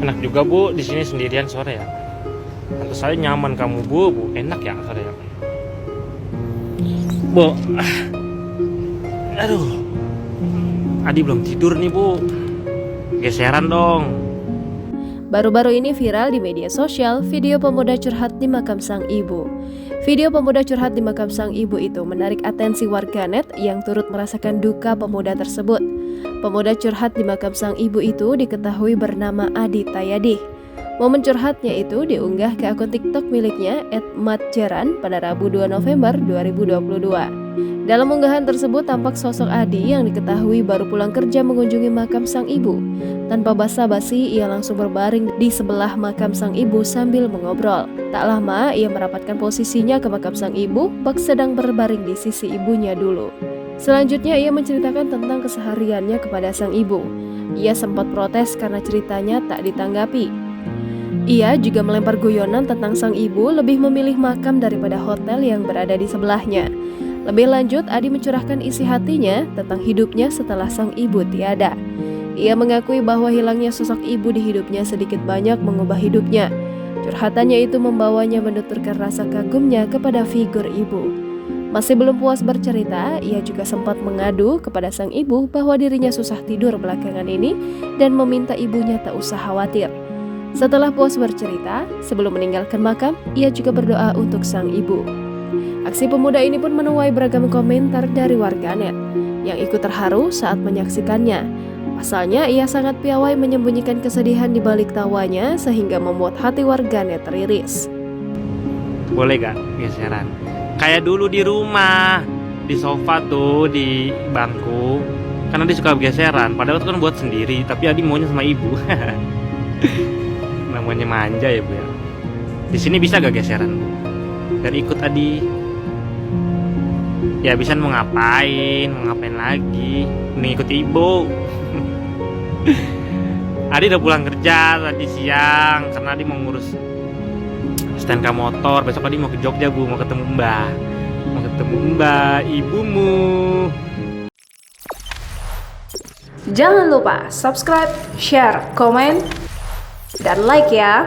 Enak juga Bu, di sini sendirian sore ya. Tentu saya nyaman kamu Bu, enak ya sore ya. Bu, aduh, Adi belum tidur nih Bu, geseran dong. Baru-baru ini viral di media sosial video pemuda curhat di makam sang ibu. Video pemuda curhat di makam sang ibu itu menarik atensi warganet yang turut merasakan duka pemuda tersebut. Pemuda curhat di makam sang ibu itu diketahui bernama Adi Tayadi. Momen curhatnya itu diunggah ke akun TikTok miliknya @matjaran pada Rabu 2 November 2022. Dalam unggahan tersebut tampak sosok Adi yang diketahui baru pulang kerja mengunjungi makam sang ibu. Tanpa basa-basi, ia langsung berbaring di sebelah makam sang ibu sambil mengobrol. Tak lama, ia merapatkan posisinya ke makam sang ibu, bak sedang berbaring di sisi ibunya dulu. Selanjutnya, ia menceritakan tentang kesehariannya kepada sang ibu. Ia sempat protes karena ceritanya tak ditanggapi. Ia juga melempar guyonan tentang sang ibu lebih memilih makam daripada hotel yang berada di sebelahnya. Lebih lanjut, Adi mencurahkan isi hatinya tentang hidupnya setelah sang ibu tiada. Ia mengakui bahwa hilangnya sosok ibu di hidupnya sedikit banyak mengubah hidupnya. Curhatannya itu membawanya menuturkan rasa kagumnya kepada figur ibu. Masih belum puas bercerita, ia juga sempat mengadu kepada sang ibu bahwa dirinya susah tidur belakangan ini dan meminta ibunya tak usah khawatir. Setelah puas bercerita, sebelum meninggalkan makam, ia juga berdoa untuk sang ibu. Aksi pemuda ini pun menuai beragam komentar dari warganet yang ikut terharu saat menyaksikannya. Pasalnya, ia sangat piawai menyembunyikan kesedihan di balik tawanya sehingga membuat hati warganet teriris. Boleh gak geseran? Kayak dulu di rumah, di sofa tuh, di bangku. Karena dia suka geseran, padahal itu kan buat sendiri, tapi Adi maunya sama ibu. Namanya manja ya Bu ya. Di sini bisa gak geseran? Dan ikut Adi. Ya bisa mau ngapain lagi? Mending ikut ibu. Adi udah pulang kerja tadi siang karena Adi mau ngurus STNK motor. Besok Adi mau ke Jogja Bu, mau ketemu Mbak, ibumu. Jangan lupa subscribe, share, komen, dan like ya.